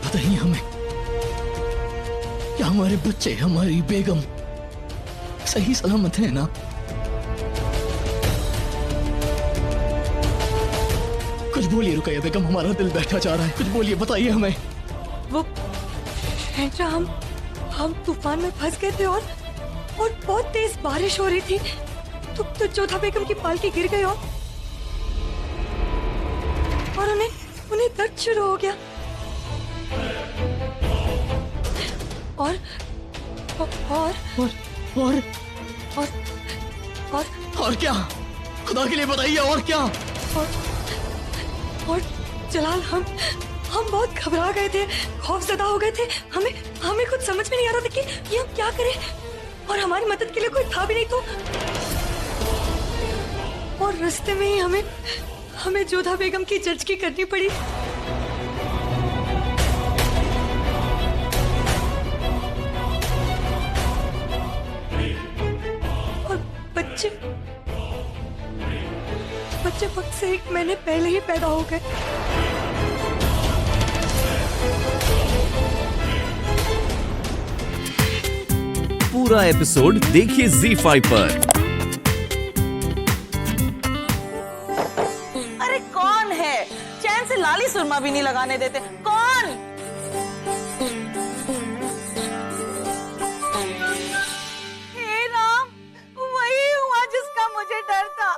बताइए हमें, क्या हमारे बच्चे, हमारी बेगम सही सलामत है ना? कुछ बोलिए रुकैया बेगम, हमारा दिल बैठा जा रहा है, कुछ बोलिए, बताइए हमें। वो हम तूफान में फंस गए थे और बहुत तेज बारिश हो रही थी, तो जोधा बेगम की पालकी गिर गई और उन्हें दर्द शुरू हो गया और क्या? खुदा के लिए बताइए, और क्या? और जलाल, हम बहुत घबरा गए थे, खौफजदा हो गए थे। हमें कुछ समझ में नहीं आ रहा था कि ये हम क्या करें, और हमारी मदद के लिए कोई था भी नहीं। तो और रास्ते में ही हमें जोधा बेगम की जज्की करनी पड़ी। और बच्चे वक्त से 1 महीने पहले ही पैदा हो गए। पूरा एपिसोड देखिए ZEE5 पर। अरे कौन है? चैन से लाली सुरमा भी नहीं लगाने देते। कौन? हे राम, वही हुआ जिसका मुझे डर था।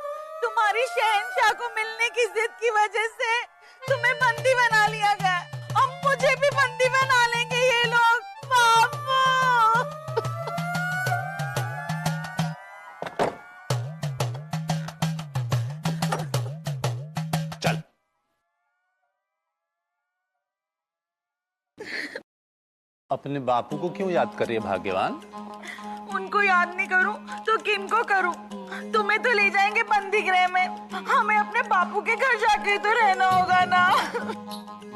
तुम्हारी शहंशाह को मिलने की जिद की वजह से तुम्हें बंदी बना लिया गया। अब मुझे भी बंदी बना लेंगे ये लोग। बाबू, अपने बापू को क्यों याद कर रही है भाग्यवान? उनको याद नहीं करूं तो किनको करूं? तुम्हें तो ले जाएंगे बंदी गृह में, हमें अपने बापू के घर जाके तो रहना होगा ना।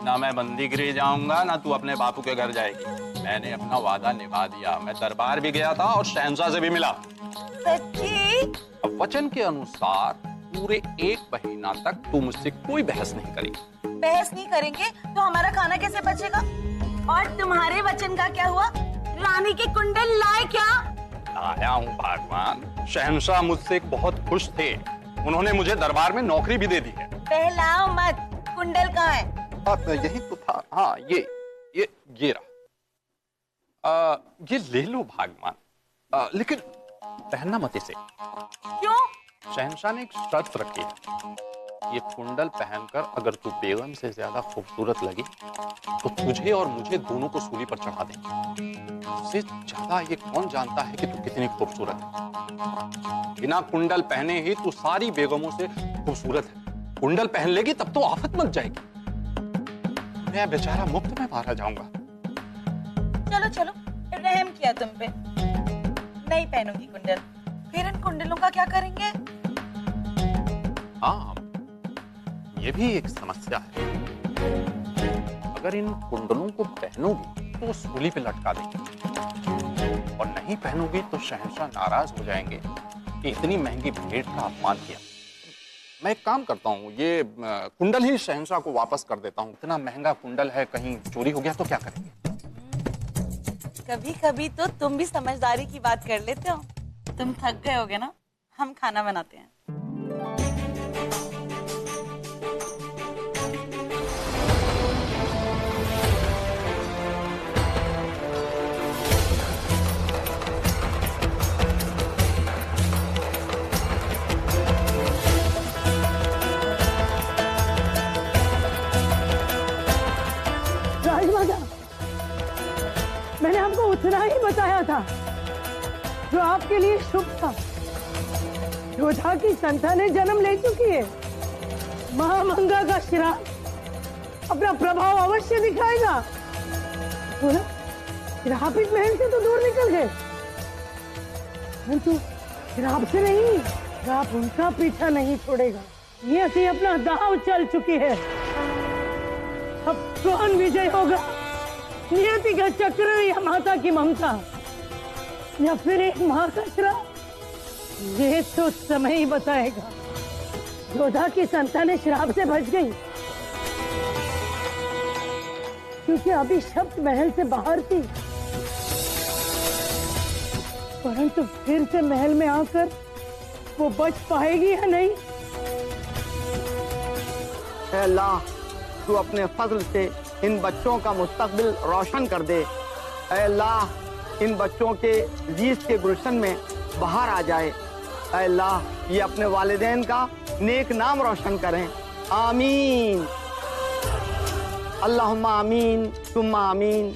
ना मैं बंदी गृह जाऊंगा ना तू अपने बापू के घर जाएगी। मैंने अपना वादा निभा दिया। मैं दरबार भी गया था और शहंशाह से भी मिला। सच्ची? अब वचन के अनुसार पूरे 1 महीना तक तू मुझसे कोई बहस नहीं करेगी। बहस नहीं करेंगे तो हमारा खाना कैसे बचेगा? और तुम्हारे वचन का क्या हुआ? रानी के कुंडल लाए क्या? आया हूँ भगवान। शहंशाह मुझसे बहुत खुश थे। उन्होंने मुझे दरबार में नौकरी भी दे दी है। बहलाओ मत, कुंडल कहाँ है? यही तो था। हाँ, ये रहा। ये ले लो भगवान, लेकिन पहनना मत इसे। क्यों? शहंशाह ने एक शर्त रखी है। ये कुंडल पहनकर अगर तू बेगम से ज्यादा खूबसूरत लगी तो तुझे और मुझे दोनों को सूली पर चढ़ा देंगे। उससे ज्यादा ये कौन जानता है कि तू कितनी खूबसूरत है। बिना कुंडल पहने ही तू सारी बेगमों से खूबसूरत है। कुंडल पहन लेगी तब तो आफत मच जाएगी। मैं बेचारा मुफ्त में मारा जाऊंगा। चलो, रहम किया तुम पे। नहीं पहनूंगी कुंडल। फिर इन कुंडलों का क्या करेंगे? हाँ, ये भी एक समस्या है। अगर इन कुंडलों को पहनोगी तो सूली पे लटका देंगे, और नहीं पहनोगी तो शहंशाह नाराज हो जाएंगे कि इतनी महंगी भेंट का अपमान किया। मैं एक काम करता हूँ, ये कुंडल ही शहंशाह को वापस कर देता हूँ। इतना महंगा कुंडल है, कहीं चोरी हो गया तो क्या करेंगे? कभी कभी तो तुम भी समझदारी की बात कर लेते हो। तुम थक गए होगे ना, हम खाना बनाते हैं। मैंने आपको उतना ही बताया था जो आपके लिए शुभ था। जोधा की संतानें जन्म ले चुकी है। महामंगा का श्राप अपना प्रभाव अवश्य दिखाएगा। श्राप इस महल से तो दूर निकल गए, परंतु श्राप से नहीं, श्राप उनका पीछा नहीं छोड़ेगा। नियति अपना दांव चल चुकी है। अब कौन विजय होगा? नियति का चक्र या माता की ममता, या फिर एक मां का श्राप? ये तो समय ही बताएगा। जोधा की संतानें श्राप से बच गई, क्योंकि अभी शब्द महल से बाहर थी, परंतु फिर से महल में आकर वो बच पाएगी या नहीं? ऐ अल्लाह, तू अपने फजल से इन बच्चों का मुस्तकबिल रोशन कर दे। ऐ अल्लाह, इन बच्चों के जीस के गुलशन में बाहर आ जाए। ऐ अल्लाह, ये अपने वालिदैन का नेक नाम रोशन करें। आमीन, अल्लाहुम्मा आमीन तुम्मा आमीन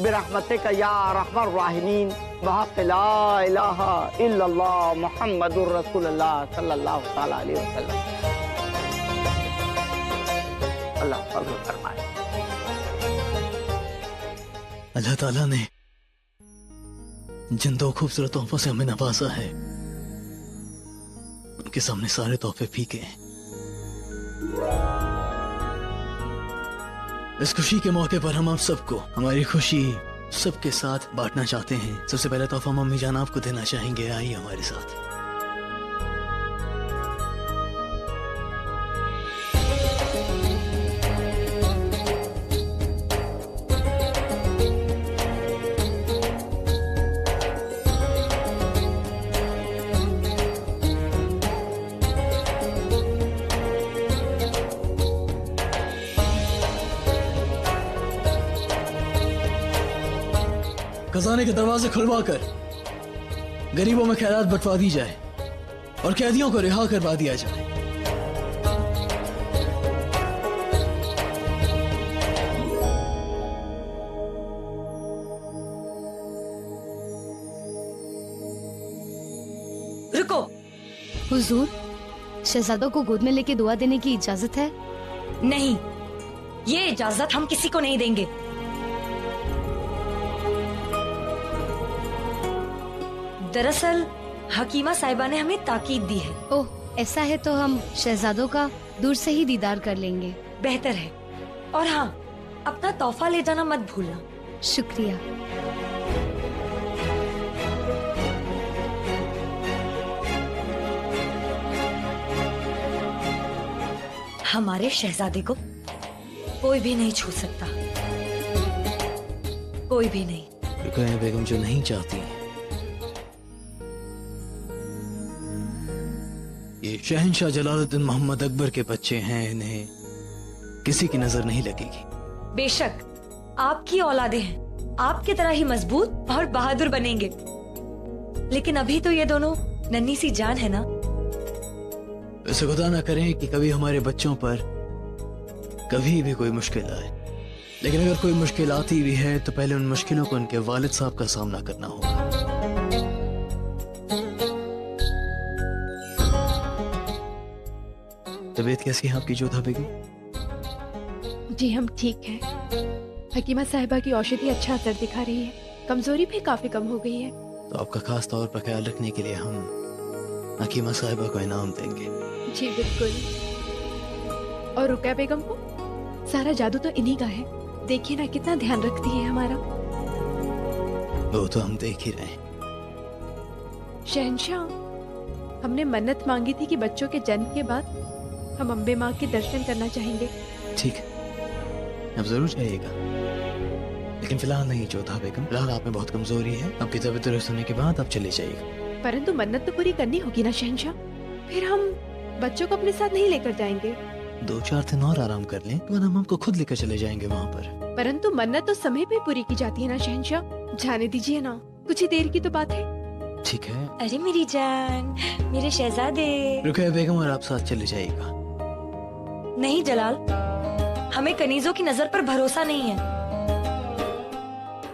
बिरहमतिका या रहमान राहिमीन वहक़ ला इलाहा इल्लल्लाह मुहम्मदुर रसूलुल्लाह सल्लल्लाहु तआला अलैहि वसल्लम। अल्लाह फज़ल फरमाए। अल्लाह ताला ने जिन दो खूबसूरत तोहफों से हमें नवाजा है, उनके सामने सारे तोहफे फीके हैं। इस खुशी के मौके पर हम आप सबको हमारी खुशी सबके साथ बांटना चाहते हैं। सबसे पहले तोहफा मम्मी जान आपको देना चाहेंगे, आइए हमारे साथ। खजाने के दरवाजे खुलवाकर गरीबों में खैरात बंटवा दी जाए और कैदियों को रिहा करवा दिया जाए। रुको। हुजूर, शहजादों को गोद में लेके दुआ देने की इजाजत है? नहीं, ये इजाजत हम किसी को नहीं देंगे। दरअसल हकीमा साहिबा ने हमें ताकीद दी है। ओह, ऐसा है तो हम शहजादों का दूर से ही दीदार कर लेंगे। बेहतर है। और हाँ, अपना तोहफा ले जाना मत भूलना। शुक्रिया। हमारे शहजादे को कोई भी नहीं छू सकता, कोई भी नहीं। रुकैया बेगम जो नहीं चाहती, ये शहंशाह जलालुद्दीन मोहम्मद अकबर के बच्चे हैं, इन्हें किसी की नजर नहीं लगेगी। बेशक आपकी औलादे हैं, आपकी तरह ही मजबूत और बहादुर बनेंगे। लेकिन अभी तो ये दोनों नन्ही सी जान है ना। ऐसे खुदा ना करें कि कभी हमारे बच्चों पर कभी भी कोई मुश्किल आए, लेकिन अगर कोई मुश्किल आती भी है तो पहले उन मुश्किलों को उनके वालिद साहब का सामना करना होगा। तबीयत कैसी है आपकी जोधा बेगम? जी हम ठीक हैं। हकीमा साहिबा की औषधि अच्छा असर दिखा रही है, कमजोरी भी काफी कम हो गई है। तो आपका खास तौर पर ख्याल रखने के लिए हम हकीमा साहिबा को इनाम देंगे। जी बिल्कुल। और रुकैया बेगम को? सारा जादू तो इन्हीं का है। देखिए ना कितना ध्यान रखती है हमारा। वो तो हम देख ही रहे हैं। शहंशाह, हमने मन्नत मांगी थी कि बच्चों के जन्म के बाद हम अम्बे माँ के दर्शन करना चाहेंगे। ठीक है, अब जरूर जाइएगा, लेकिन फिलहाल नहीं जोधा बेगम। फिलहाल आप में बहुत कमजोरी है। आपकी तबीयत दुरुस्त होने के बाद आप चले जाइएगा। परंतु मन्नत तो पूरी करनी होगी ना शहंशाह। फिर हम बच्चों को अपने साथ नहीं लेकर जाएंगे। 2-4 दिन और आराम कर लें, तो हम आपको खुद लेकर चले जाएंगे वहाँ पर। परंतु मन्नत तो समय पे पूरी की जाती है ना शहंशाह। जाने दीजिए ना, कुछ ही देर की तो बात है। ठीक है। अरे मेरी जान, मेरे शहजादे। रुकैया बेगम और आप साथ चले जाइएगा। नहीं जलाल, हमें कनीजों की नजर पर भरोसा नहीं है,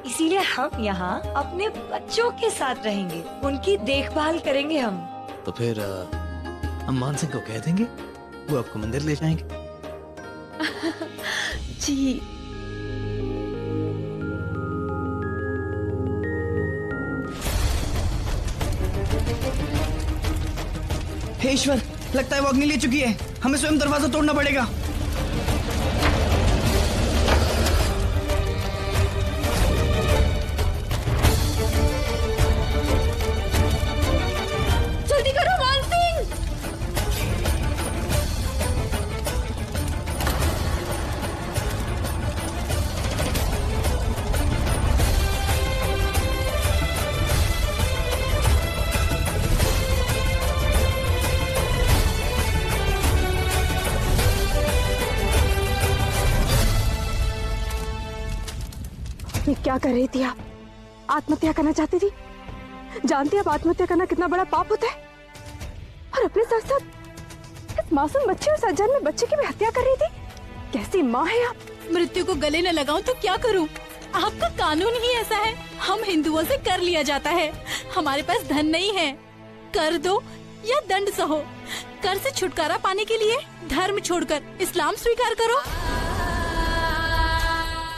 इसीलिए हम यहाँ अपने बच्चों के साथ रहेंगे, उनकी देखभाल करेंगे हम। तो फिर हम मान सिंह को कह देंगे, वो आपको मंदिर ले जाएंगे। जी। हे ईश्वर, लगता है वो अग्नि ले चुकी है। हमें स्वयं दरवाजा तोड़ना पड़ेगा। जल्दी करो मान सिंह। क्या कर रही थी आप? आत्महत्या करना चाहती थी? जानती आप आत्महत्या करना कितना बड़ा पाप होता है? और अपने साथ साथ इस मासूम बच्चे और सज्जन में बच्चे की भी हत्या कर रही थी। कैसी माँ है आप? मृत्यु को गले न लगाऊं तो क्या करूं? आपका कानून ही ऐसा है। हम हिंदुओं से कर लिया जाता है। हमारे पास धन नहीं है। कर दो या दंड सहो। कर से छुटकारा पाने के लिए धर्म छोड़कर इस्लाम स्वीकार करो।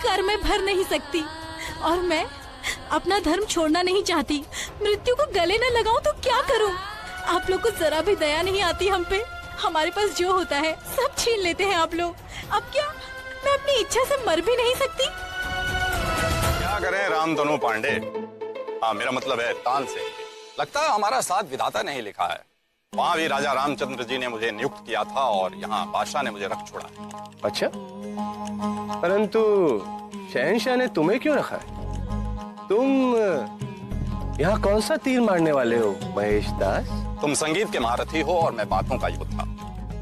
कर में भर नहीं सकती और मैं अपना धर्म छोड़ना नहीं चाहती। मृत्यु को गले न लगाऊं तो क्या करूं? आप लोग को जरा भी दया नहीं आती हम पे। हमारे पास जो होता है सब छीन लेते हैं आप लोग। अब क्या मैं अपनी इच्छा से मर भी नहीं सकती? क्या करें रामधनु पांडे? हाँ, मेरा मतलब है तान से। लगता है हमारा साथ विधाता नहीं लिखा है। वहाँ भी राजा रामचंद्र जी ने मुझे नियुक्त किया था और यहाँ बादशाह ने मुझे रख छोड़ा है। अच्छा, परंतु शहंशाह ने तुम्हें क्यों रखा है? तुम यहाँ कौन सा तीर मारने वाले हो महेश दास? तुम संगीत के महारथी हो और मैं बातों का योद्धा।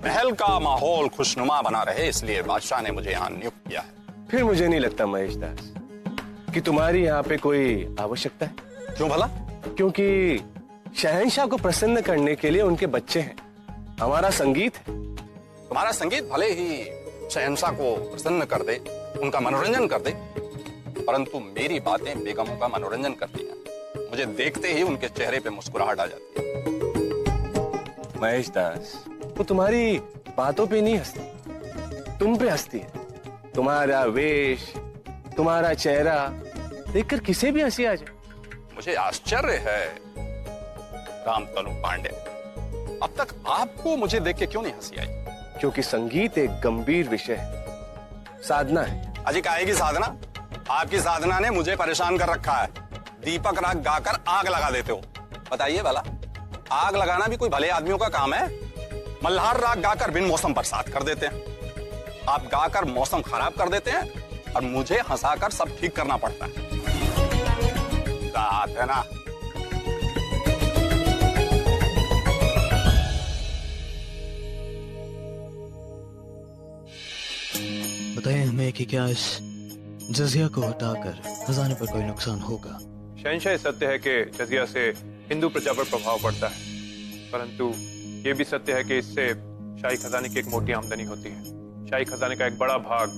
महल का माहौल खुशनुमा बना रहे इसलिए बादशाह ने मुझे यहाँ नियुक्त किया है। फिर मुझे नहीं लगता महेश दास कि तुम्हारी यहाँ पे कोई आवश्यकता है। क्यों भला? क्योंकि शहंशाह को प्रसन्न करने के लिए उनके बच्चे हैं। हमारा संगीत है। तुम्हारा संगीत भले ही शहंशाह को प्रसन्न कर दे, उनका मनोरंजन कर दे, परंतु मेरी बातें बेगमों का मनोरंजन करती हैं। मुझे देखते ही उनके चेहरे पे मुस्कुराहट आ जाती है। महेश दास, वो तुम्हारी बातों पे नहीं हंसती, तुम पे हंसती है। तुम्हारा वेश, तुम्हारा चेहरा देखकर किसे भी हंसी आ जाए। मुझे आश्चर्य है रामतनु पांडे, अब तक आपको मुझे देख के क्यों नहीं हंसी आई? क्योंकि संगीत एक गंभीर विषय है, साधना है। अजी काहे की साधना? आपकी साधना ने मुझे परेशान कर रखा है। दीपक राग गाकर आग लगा देते हो। बताइए भला, आग लगाना भी कोई भले आदमियों का काम है? मल्हार राग गाकर बिन मौसम बरसात कर देते हैं। आप गाकर मौसम खराब कर देते हैं और मुझे हंसाकर सब ठीक करना पड़ता है। बात है ना? बताएं हमें कि क्या इस जजिया को हटाकर खजाने पर कोई नुकसान होगा? शहंशाह, सत्य है कि जजिया से हिंदू प्रजा पर प्रभाव पड़ता है, परंतु ये भी सत्य है कि इससे शाही खजाने की एक मोटी आमदनी होती है। शाही खजाने का एक बड़ा भाग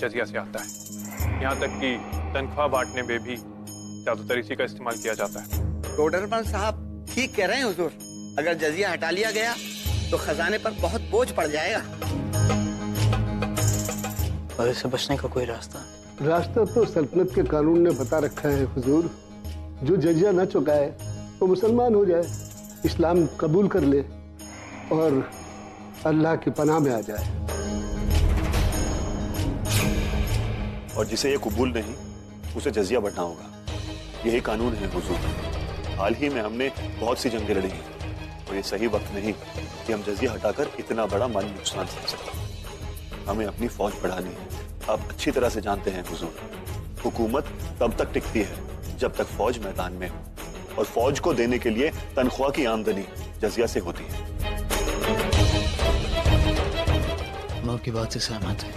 जजिया से आता है। यहाँ तक कि तनख्वाह बांटने में भी जादूतरी इसी का इस्तेमाल किया जाता है। टोडरमल साहब ठीक कह रहे हैं हुजूर। अगर जजिया हटा लिया गया तो खजाने पर बहुत बोझ पड़ जाएगा। और इससे बचने का कोई रास्ता? रास्ता तो सल्तनत के कानून ने बता रखा है हुजूर। जो जजिया न चुकाए वो मुसलमान हो जाए, इस्लाम कबूल कर ले और अल्लाह की पनाह में आ जाए। और जिसे ये कबूल नहीं उसे जजिया बढ़ना होगा। यही कानून है हुजूर। हाल ही में हमने बहुत सी जंगें लड़ी हैं और ये सही वक्त नहीं कि हम जजिया हटाकर इतना बड़ा माली नुकसान सह सकते। हमें अपनी फौज बढ़ानी है। आप अच्छी तरह से जानते हैं हुजूर, हुकूमत तब तक टिकती है जब तक फौज मैदान में हो, और फौज को देने के लिए तनख्वाह की आमदनी जजिया से होती है। हम आपकी बात से सहमत हैं।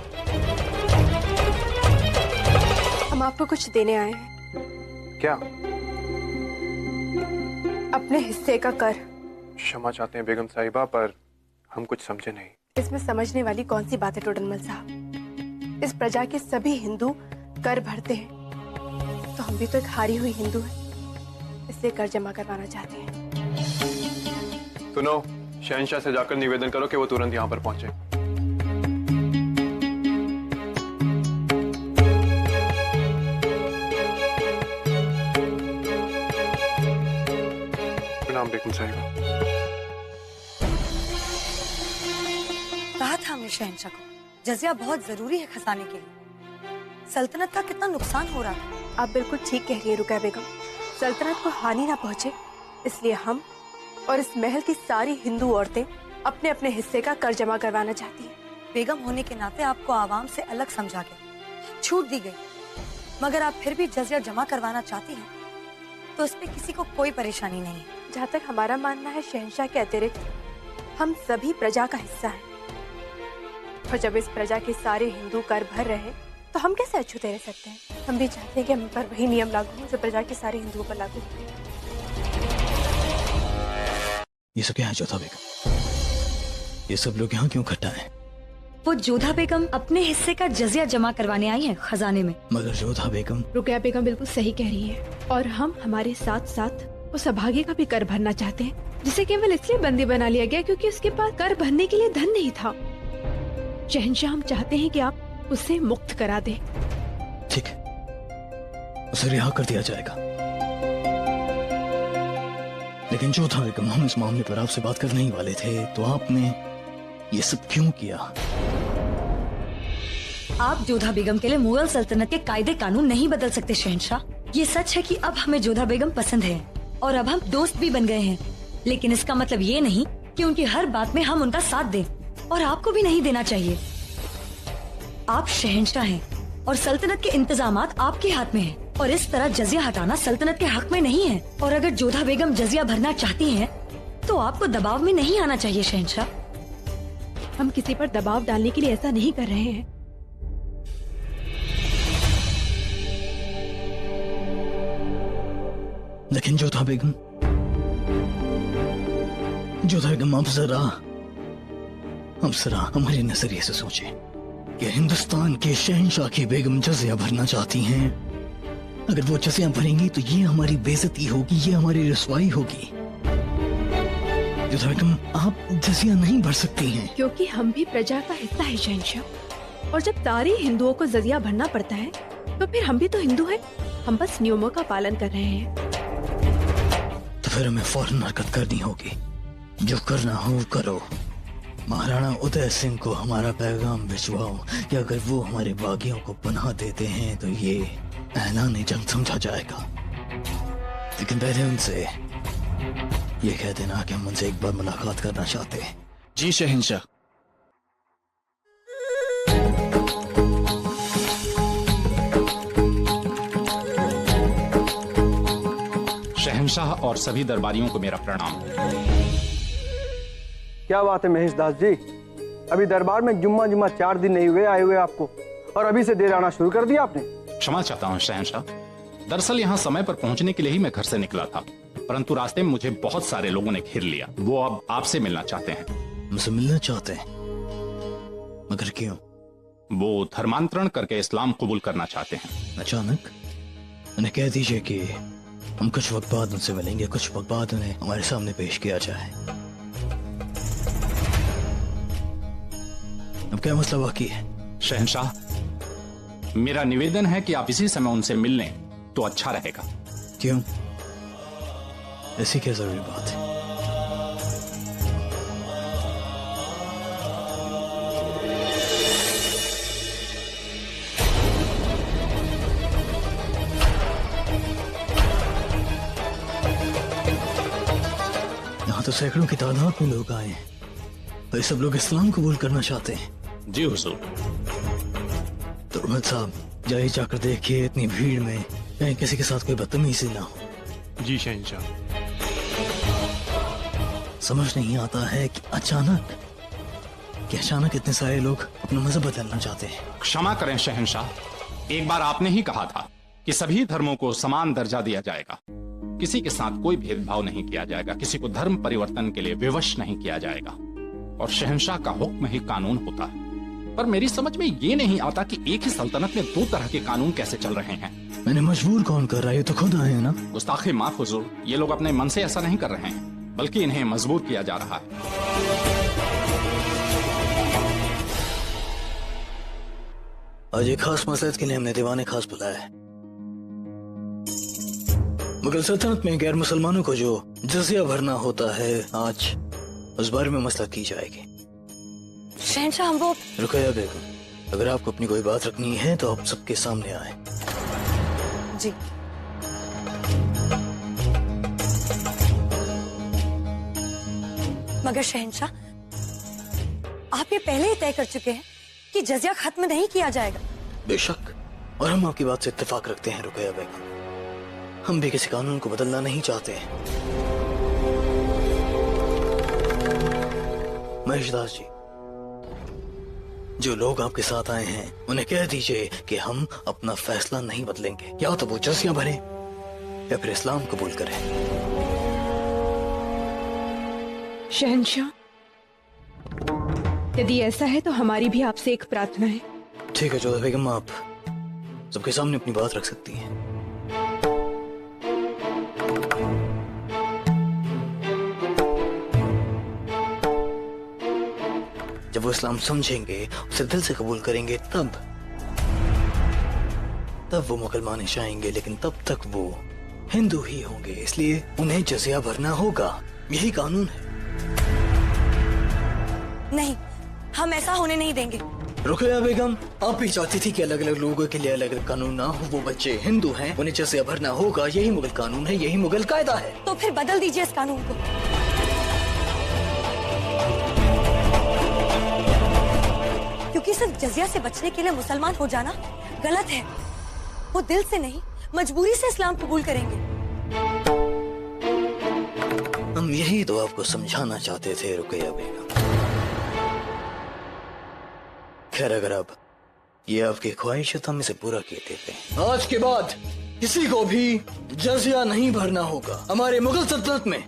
हम आपको कुछ देने आए हैं। क्या? अपने हिस्से का कर। क्षमा चाहते हैं बेगम साहिबा, पर हम कुछ समझे नहीं। इसमें समझने वाली कौन सी बात है टोडरमल साहब? इस प्रजा के सभी हिंदू कर भरते हैं, तो हम भी तो एक हारी हुई हिंदू है, इसलिए कर जमा करवाना चाहते हैं। सुनो, शहंशाह से जाकर निवेदन करो कि वो तुरंत यहाँ पर पहुंचे। प्रणाम बेगम साहिबा। कहा था हमने शहंशाह को, जजिया बहुत जरूरी है खजाने के लिए। सल्तनत का कितना नुकसान हो रहा है। आप बिल्कुल ठीक कह रही है रुकैया बेगम। सल्तनत को हानि ना पहुंचे, इसलिए हम और इस महल की सारी हिंदू औरतें अपने अपने हिस्से का कर जमा करवाना चाहती हैं। बेगम होने के नाते आपको आवाम से अलग समझा गया, छूट दी गई, मगर आप फिर भी जजिया जमा करवाना चाहती हैं तो इसमें किसी को कोई परेशानी नहीं है। जहाँ तक हमारा मानना है, शहंशाह के अतिरिक्त हम सभी प्रजा का हिस्सा हैं, और जब इस प्रजा के सारे हिंदू कर भर रहे तो हम कैसे अछूते रह सकते हैं? हम भी चाहते हैं कि हम पर वही नियम लागू हो जो प्रजा के सारे हिंदुओं पर लागू हो। ये सब क्या है जोधा बेगम? ये सब लोग यहाँ क्यों इकट्ठा हैं? वो जोधा बेगम अपने हिस्से का जजिया जमा करवाने आई है खजाने में। मगर जोधा बेगम, रुकैया बेगम बिल्कुल सही कह रही है, और हम हमारे साथ साथ उस अभागे का भी कर भरना चाहते हैं, जिसे केवल इसलिए बंदी बना लिया गया क्योंकि उसके पास कर भरने के लिए धन नहीं था। शहंशाह, हम चाहते हैं कि आप उसे मुक्त करा दें। ठीक है, उसे रिहा कर दिया जाएगा। लेकिन जोधा बेगम, हम इस मामले पर आपसे बात करने ही वाले थे, तो आपने ये सब क्यों किया? आप जोधा बेगम के लिए मुगल सल्तनत के कायदे कानून नहीं बदल सकते शहंशाह। ये सच है कि अब हमें जोधा बेगम पसंद है और अब हम दोस्त भी बन गए हैं, लेकिन इसका मतलब ये नहीं कि उनकी हर बात में हम उनका साथ दें, और आपको भी नहीं देना चाहिए। आप शहंशाह हैं और सल्तनत के इंतजामात आपके हाथ में हैं, और इस तरह जजिया हटाना सल्तनत के हक में नहीं है। और अगर जोधा बेगम जजिया भरना चाहती हैं, तो आपको दबाव में नहीं आना चाहिए शहंशाह। हम किसी पर दबाव डालने के लिए ऐसा नहीं कर रहे हैं। लेकिन जोधा बेगम, आप जरा हमारे नजरिए से सोचें कि हिंदुस्तान के शहंशाह की बेगम जजिया भरना चाहती हैं। अगर वो जजिया भरेंगी तो ये हमारी बेइज्जती होगी, ये हमारी रसवाई होगी। जोधा बेगम, आप जजिया नहीं भर सकती हैं। क्योंकि हम भी प्रजा का हिस्सा है शहंशाह, और जब सारे हिंदुओं को जजिया भरना पड़ता है तो फिर हम भी तो हिंदू हैं। हम बस नियमों का पालन कर रहे हैं। तो फिर हमें फौरन हरकत करनी होगी। जो करना हो करो। महाराणा उदय सिंह को हमारा पैगाम भिजवाओ कि अगर वो हमारे बागियों को पनाह देते हैं तो ये ऐलान जंग समझा जाएगा। लेकिन पहले उनसे ये कह देना कि हम उनसे एक बार मुलाकात करना चाहते हैं। जी शहंशाह। शहंशाह और सभी दरबारियों को मेरा प्रणाम। क्या बात है महेश दास जी, अभी दरबार में जुम्मा 4 दिन नहीं हुए आए हुए आपको, और अभी से देर आना शुरू कर दिया आपने। क्षमा चाहता हूँ शहंशाह, दरअसल यहाँ समय पर पहुँचने के लिए ही मैं घर से निकला था, परंतु रास्ते में मुझे बहुत सारे लोगों ने घेर लिया। वो अब आपसे मिलना चाहते हैं। मुझसे मिलना चाहते हैं? मगर क्यों? वो धर्मांतरण करके इस्लाम कबूल करना चाहते हैं। अचानक? उन्हें कह दीजिए कि हम कुछ वक्त बाद उनसे मिलेंगे, कुछ वक्त बाद उन्हें हमारे सामने पेश किया जाए। अब क्या मसला बाकी है? शहंशाह, मेरा निवेदन है कि आप इसी समय उनसे मिल लें तो अच्छा रहेगा। क्यों? ऐसी क्या जरूरी बात है? यहाँ तो सैकड़ों की तादाद में लोग आए हैं, और ये सब लोग इस्लाम कबूल करना चाहते हैं। जी हुजूर। तुरमल साहब, जाइए जाकर देखिए इतनी भीड़ में कहीं किसी के साथ कोई बदतमीजी ना हो। जी शहंशाह। समझ नहीं आता है कि अचानक इतने सारे लोग अपना मजहब बदलना चाहते हैं। क्षमा करें शहंशाह, एक बार आपने ही कहा था कि सभी धर्मों को समान दर्जा दिया जाएगा, किसी के साथ कोई भेदभाव नहीं किया जाएगा, किसी को धर्म परिवर्तन के लिए विवश नहीं किया जाएगा, और शहंशाह का हुक्म ही कानून होता है। पर मेरी समझ में ये नहीं आता कि एक ही सल्तनत में 2 तरह के कानून कैसे चल रहे हैं। मैंने मजबूर कौन कर रहा है? ये तो खुद आए हैं ना। गुस्ताखी माफ हुजूर, ये लोग अपने मन से ऐसा नहीं कर रहे हैं, बल्कि इन्हें मजबूर किया जा रहा है। आज एक खास मसलहत के लिए हमने दीवाने खास बुलाया है। मुगल सल्तनत में गैर मुसलमानों को जो जजिया भरना होता है, आज उस बारे में मसला की जाएगी। शहंशाह, हम वो रुकैया बेगम, अगर आपको अपनी कोई बात रखनी है तो आप सबके सामने आए। जी। मगर शहंशाह, आप ये पहले ही तय कर चुके हैं कि जजिया खत्म नहीं किया जाएगा। बेशक, और हम आपकी बात से इत्तेफाक रखते हैं रुकैया बेगम। हम भी किसी कानून को बदलना नहीं चाहते हैं। महेश दास जी, जो लोग आपके साथ आए हैं उन्हें कह दीजिए कि हम अपना फैसला नहीं बदलेंगे, या तो वो जजिया भरे या फिर इस्लाम कबूल करें। शहंशाह, यदि ऐसा है तो हमारी भी आपसे एक प्रार्थना है। ठीक है जोधा बेगम, आप सबके सामने अपनी बात रख सकती हैं। जब वो इस्लाम समझेंगे, उसे दिल से कबूल करेंगे, तब वो मुसलमान आएंगे, लेकिन तब तक वो हिंदू ही होंगे, इसलिए उन्हें जजिया भरना होगा। यही कानून है। नहीं, हम ऐसा होने नहीं देंगे। रुकैया बेगम, आप भी चाहती थी कि अलग अलग लोगों के लिए अलग अलग कानून ना हो। वो बच्चे हिंदू हैं, उन्हें जजिया भरना होगा। यही मुगल कानून है, यही मुगल कायदा है। तो फिर बदल दीजिए इस कानून को। क्योंकि सिर्फ जजिया से बचने के लिए मुसलमान हो जाना गलत है। वो दिल से नहीं, मजबूरी से इस्लाम कबूल करेंगे। हम यही तो आपको समझाना चाहते थे रुकैया बेगम। खैर, अगर आप ये आपकी ख्वाहिश है तो हम इसे पूरा किए देते हैं। आज के बाद किसी को भी जजिया नहीं भरना होगा। हमारे मुगल सल्तनत में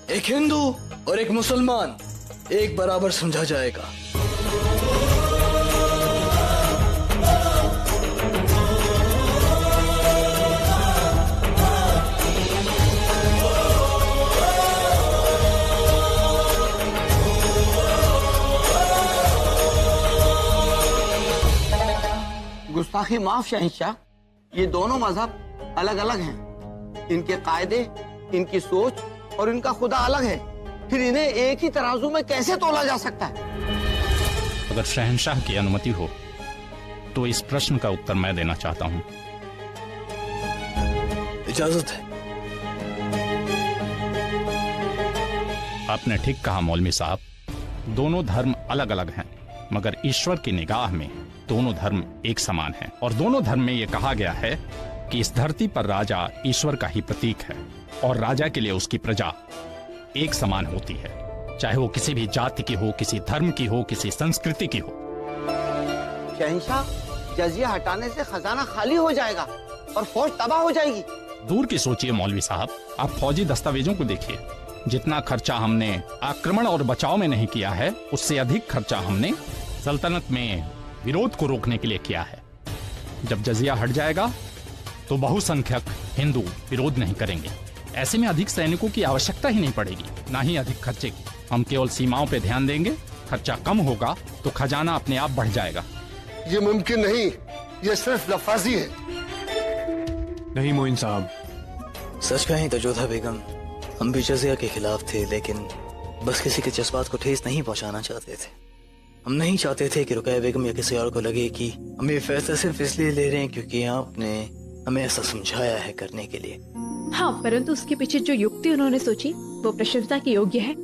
एक हिंदू और एक मुसलमान एक बराबर समझा जाएगा। गुस्ताखी माफ शहंशाह, ये दोनों मजहब अलग अलग हैं। इनके कायदे, इनकी सोच और इनका खुदा अलग है। फिर इन्हें एक ही तराजू में कैसे तोला जा सकता है? अगर शहंशाह की अनुमति हो तो इस प्रश्न का उत्तर मैं देना चाहता हूँ। इजाजत है। आपने ठीक कहा मौलवी साहब, दोनों धर्म अलग अलग हैं, मगर ईश्वर की निगाह में दोनों धर्म एक समान हैं। और दोनों धर्म में यह कहा गया है कि इस धरती पर राजा ईश्वर का ही प्रतीक है और राजा के लिए उसकी प्रजा एक समान होती है, चाहे वो किसी भी जाति की हो, किसी धर्म की हो, किसी संस्कृति की हो। शहंशाह, जजिया हटाने से खजाना खाली हो जाएगा और फौज तबाह हो जाएगी। दूर की सोचिए मौलवी साहब, आप फौजी दस्तावेजों को देखिए। जितना खर्चा हमने आक्रमण और बचाव में नहीं किया है, उससे अधिक खर्चा हमने सल्तनत में विरोध को रोकने के लिए किया है। जब जजिया हट जाएगा तो बहुसंख्यक हिंदू विरोध नहीं करेंगे। ऐसे में अधिक सैनिकों की आवश्यकता ही नहीं पड़ेगी, ना ही अधिक खर्चे की। हम केवल सीमाओं पे ध्यान देंगे, खर्चा कम होगा तो खजाना अपने आप बढ़ जाएगा। ये मुमकिन नहीं, ये सिर्फ लफाजी है। नहीं मोइन साहब, सच कहें तो जोधा बेगम, हम भी जजिया के खिलाफ थे, लेकिन बस किसी के जज्बात को ठेस नहीं पहुंचाना चाहते थे। हम नहीं चाहते थे कि रुकैया बेगम या किसी और को लगे कि हम ये फैसला सिर्फ इसलिए ले रहे हैं क्योंकि आपने हमें ऐसा समझाया है करने के लिए। हाँ, परंतु उसके पीछे जो युक्ति उन्होंने सोची वो प्रशंसा के योग्य है।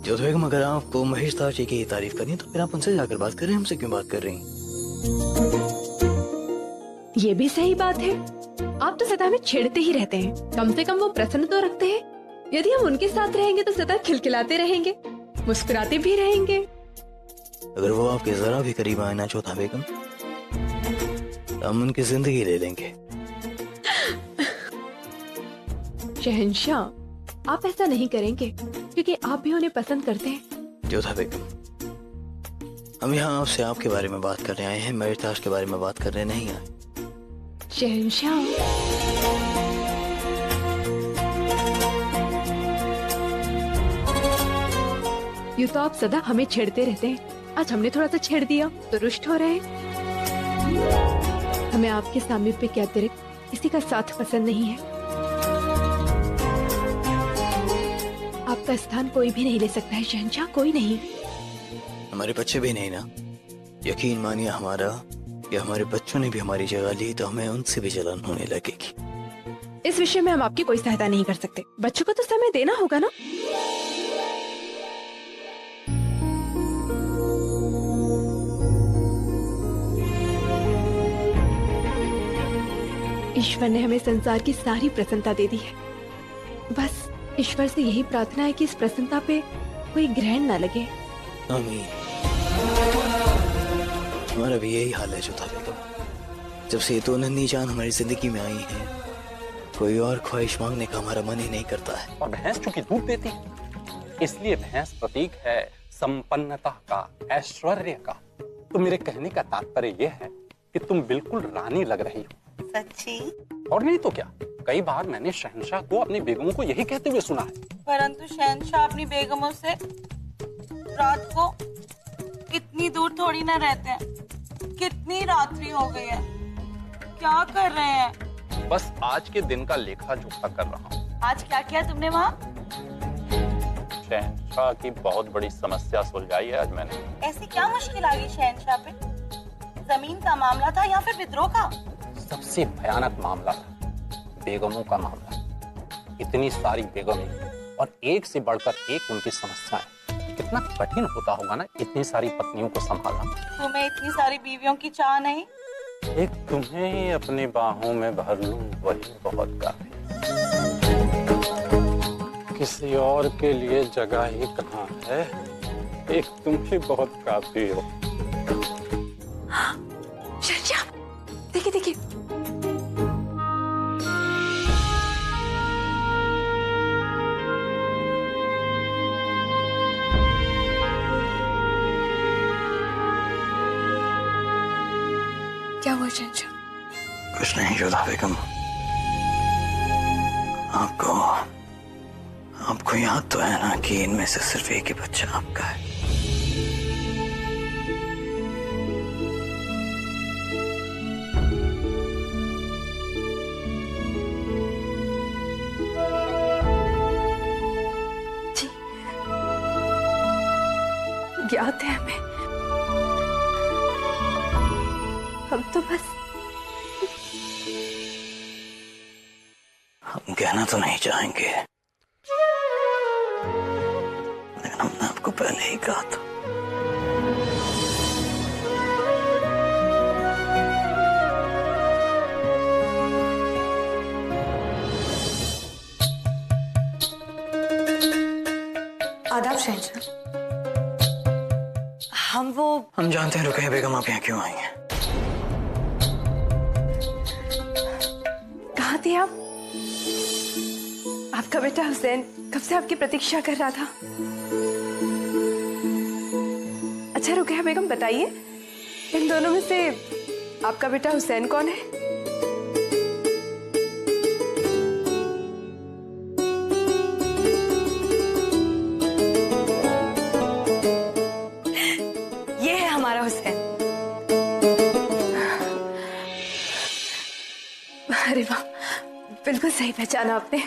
जोधा बेगम, अगर आपको महेश ताजी की तारीफ करनी है तो फिर आप उनसे जाकर बात करें, हमसे क्यों बात कर रही हैं? ये भी सही बात है। आप तो सदा में छेड़ते ही रहते हैं, कम से कम वो प्रसन्न तो रखते हैं। यदि हम उनके साथ रहेंगे तो सदा खिलखिलाते रहेंगे, मुस्कुराते भी रहेंगे। अगर वो आपके जरा भी करीब आए ना जोधा बेगम, तो हम उनकी जिंदगी ले लेंगे। शहंशाह, आप ऐसा नहीं करेंगे क्योंकि आप भी उन्हें पसंद करते हैं। जोधा बेगम, हम यहाँ आपसे आपके बारे में बात करने आए हैं, महेश ताज के बारे में बात करने नहीं आए। शहंशाह, यूँ तो आप सदा हमें छेड़ते रहते हैं। आज हमने थोड़ा सा छेड़ दिया तो रुष्ट हो रहे हैं। हमें आपके सामीप्य के अतिरिक्त किसी का साथ पसंद नहीं है। आपका स्थान कोई भी नहीं ले सकता है शहंशाह, कोई नहीं। हमारे बच्चे भी नहीं ना। यकीन मानिए, हमारा या हमारे बच्चों ने भी हमारी जगह ली तो हमें उनसे भी जलन होने लगेगी। इस विषय में हम आपकी कोई सहायता नहीं कर सकते। बच्चों को तो समय देना होगा ना। ईश्वर ने हमें संसार की सारी प्रसन्नता दे दी है। बस ईश्वर से यही प्रार्थना है कि इस प्रसन्नता पे कोई ग्रहण न लगे। आमीन। हमारा भी यही हाल है जोधा बेगम। जब से ये दो नन्ही जान हमारी जिंदगी में आई हैं, कोई और ख्वाहिश मांगने का हमारा मन ही नहीं करता है। और भैंस चूंकि दूध देती है, इसलिए भैंस प्रतीक है संपन्नता का, ऐश्वर्य का। तो मेरे कहने का तात्पर्य यह है कि तुम बिल्कुल रानी लग रही हो। सच्ची? और नहीं तो क्या, कई बार मैंने शहंशाह को अपनी बेगमों को यही कहते हुए सुना है। परंतु शहंशाह अपनी बेगमों से रात को इतनी दूर थोड़ी ना रहते हैं। कितनी रात्रि हो गई है, क्या कर रहे हैं? बस आज के दिन का लेखा जोखा कर रहा हूँ। आज क्या किया तुमने वहाँ? शहंशाह की बहुत बड़ी समस्या सुलझाई है आज मैंने। ऐसी क्या मुश्किल आ गई शहंशाह पे? जमीन का मामला था या फिर विद्रोह का? सबसे भयानक मामला था बेगमों का मामला। इतनी सारी बेगमें और एक से बढ़कर एक उनकी समस्याएं। कितना कठिन होता होगा ना इतनी सारी पत्नियों को संभालना। तुम्हें इतनी सारी बीवियों की चाह नहीं? एक तुम्हें ही अपनी बाहों में भर लूं वही बहुत काफी। किसी और के लिए जगह ही कहाँ है, एक तुम ही बहुत काफी हो। शहंशाह, देखिए देखिए। क्या हुआ शहंशाह? कुछ नहीं जोधा बेगम, आपको याद तो है ना कि इनमें से सिर्फ एक ही बच्चा आपका है। जी, ज्ञात है हमें। हम तो बस हम कहना तो नहीं चाहेंगे, लेकिन हमने आपको पहले ही कहा था। आदाब शहंशाह। हम जानते हैं रुकैया बेगम आप यहाँ क्यों आई हैं। कहाँ थे आप? आपका बेटा हुसैन कब से आपकी प्रतीक्षा कर रहा था। अच्छा रुकैया बेगम बताइए, इन दोनों में से आपका बेटा हुसैन कौन है? ये है हमारा हुसैन। अरे वाह, बिल्कुल सही पहचाना आपने।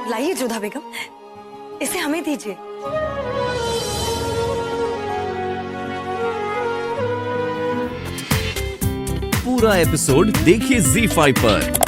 लाइए जोधा बेगम, इसे हमें दीजिए। पूरा एपिसोड देखिए ZEE5 पर।